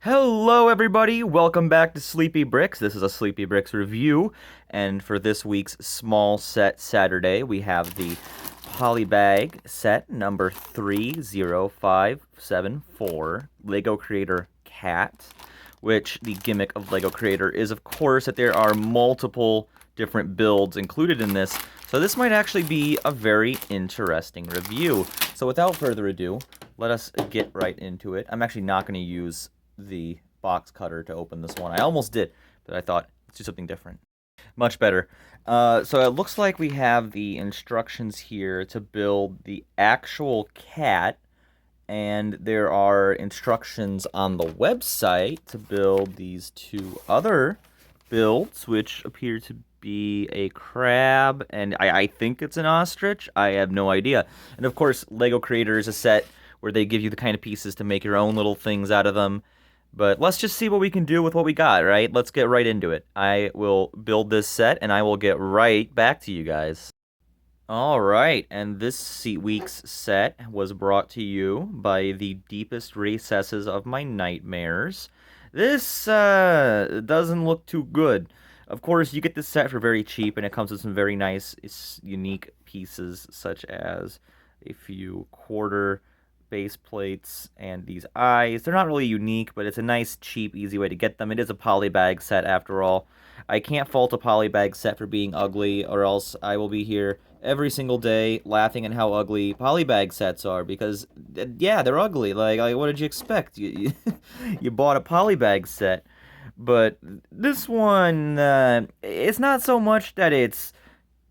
Hello, everybody. Welcome back to SleepyBricks. This is a SleepyBricks review, and for this week's Small Set Saturday, we have the Polybag set number 30574 Lego Creator Cat, which the gimmick of Lego Creator is, of course, that there are multiple different builds included in this, so this might actually be a very interesting review. So without further ado, let us get right into it. I'm actually not going to use the box cutter to open this one. I almost did, but I thought, let's do something different. Much better. So it looks like we have the instructions here to build the actual cat, and there are instructions on the website to build these two other builds, which appear to be a crab, and I think it's an ostrich. I have no idea. And of course, Lego Creator is a set where they give you the kind of pieces to make your own little things out of them. But let's just see what we can do with what we got, right? Let's get right into it. I will build this set, and I will get right back to you guys. All right, and this week's set was brought to you by the deepest recesses of my nightmares. This doesn't look too good. Of course, you get this set for very cheap, and it comes with some very nice, unique pieces, such as a few quarter base plates and these eyes. They're not really unique, but it's a nice, cheap, easy way to get them. It is a polybag set after all. I can't fault a polybag set for being ugly, or else I will be here every single day laughing at how ugly polybag sets are, because, yeah, they're ugly. Like what did you expect? You bought a polybag set. But this one, it's not so much that it's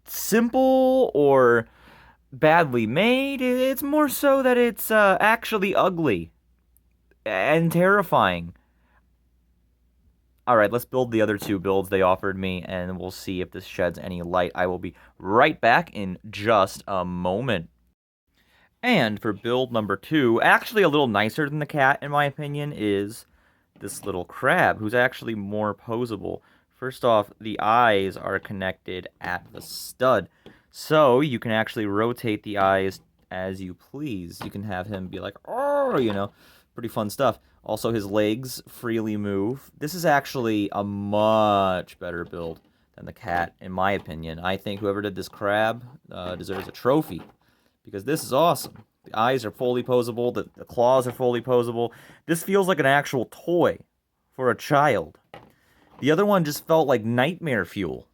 simple or badly made. It's more so that it's actually ugly and terrifying. All right, let's build the other two builds they offered me, and we'll see if this sheds any light. I will be right back in just a moment. And for build number 2, actually a little nicer than the cat, in my opinion, is this little crab, who's actually more posable. First off, the eyes are connected at the stud, so you can actually rotate the eyes as you please. You can have him be like, oh, pretty fun stuff. Also, his legs freely move. This is actually a much better build than the cat, in my opinion. I think whoever did this crab deserves a trophy, because this is awesome. The eyes are fully posable, the claws are fully posable. This feels like an actual toy for a child. The other one just felt like nightmare fuel.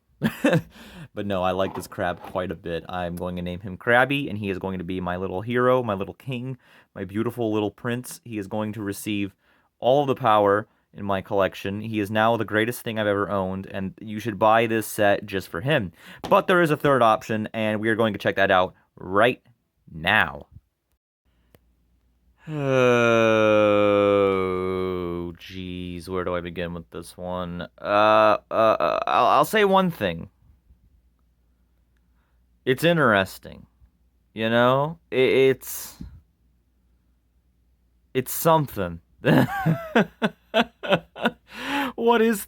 But no, I like this crab quite a bit. I'm going to name him Krabby, and he is going to be my little hero, my little king, my beautiful little prince. He is going to receive all of the power in my collection. He is now the greatest thing I've ever owned, and you should buy this set just for him. But there is a third option, and we are going to check that out right now. Oh, geez, where do I begin with this one? I'll say one thing. It's interesting, it's something. What is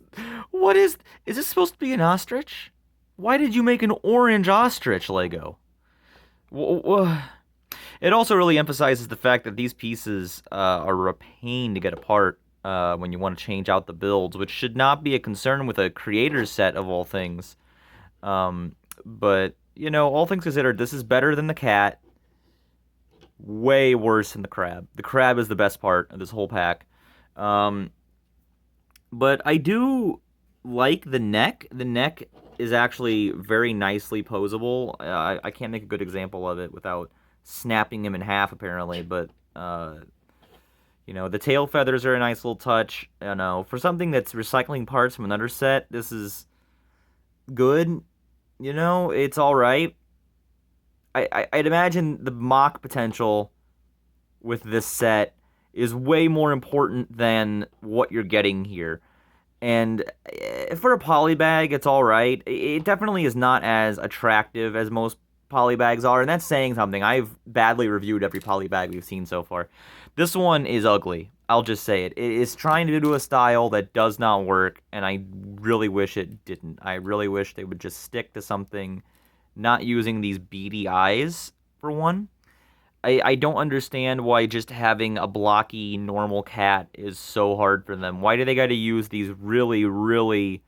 this supposed to be an ostrich? Why did you make an orange ostrich, Lego? It also really emphasizes the fact that these pieces are a pain to get apart when you want to change out the builds, which should not be a concern with a creator's set of all things. But, all things considered, this is better than the cat. Way worse than the crab. The crab is the best part of this whole pack. But I do like the neck. The neck is actually very nicely posable. I can't make a good example of it without snapping him in half, apparently, but the tail feathers are a nice little touch. For something that's recycling parts from another set, this is good. It's all right. I'd imagine the mock potential with this set is way more important than what you're getting here. And for a polybag, it's all right. It definitely is not as attractive as most polybags are, and that's saying something. I've badly reviewed every polybag we've seen so far. This one is ugly. I'll just say it. It is trying to do a style that does not work, and I really wish it didn't. I really wish they would just stick to something, not using these beady eyes, for one. I don't understand why just having a blocky normal cat is so hard for them. Why do they got to use these really, really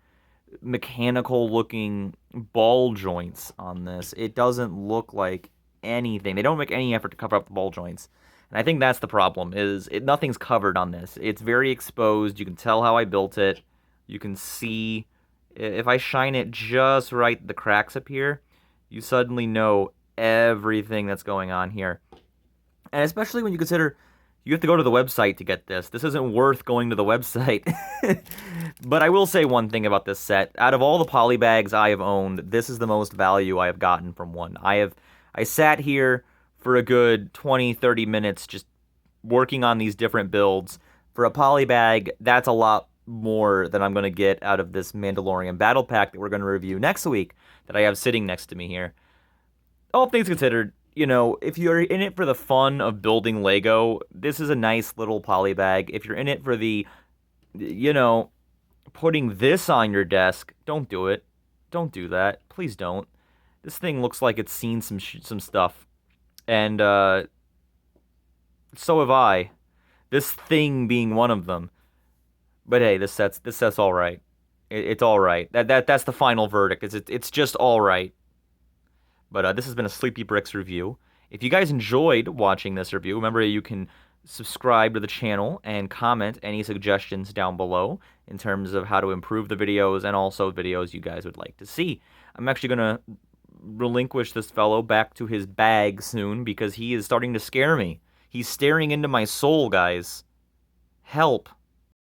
mechanical looking ball joints on this? It doesn't look like anything. They don't make any effort to cover up the ball joints. And I think that's the problem, is nothing's covered on this. It's very exposed. You can tell how I built it. You can see, if I shine it just right, the cracks appear, you suddenly know everything that's going on here. And especially when you consider you have to go to the website to get this. This isn't worth going to the website. But I will say one thing about this set. Out of all the poly bags I have owned, this is the most value I have gotten from one. I sat here for a good 20, 30 minutes just working on these different builds. For a poly bag, that's a lot more than I'm going to get out of this Mandalorian Battle Pack that we're going to review next week that I have sitting next to me here. All things considered, you know, if you're in it for the fun of building Lego, this is a nice little poly bag. If you're in it for the, you know, putting this on your desk, don't do it. Don't do that. Please don't. This thing looks like it's seen some stuff. And so have I. This thing being one of them. But hey, this set's all right. It's all right. That's the final verdict. It's just all right. But this has been a SleepyBricks review. If you guys enjoyed watching this review, remember you can subscribe to the channel and comment any suggestions down below in terms of how to improve the videos and also videos you guys would like to see. I'm actually going to relinquish this fellow back to his bag soon because he is starting to scare me. He's staring into my soul, guys. Help.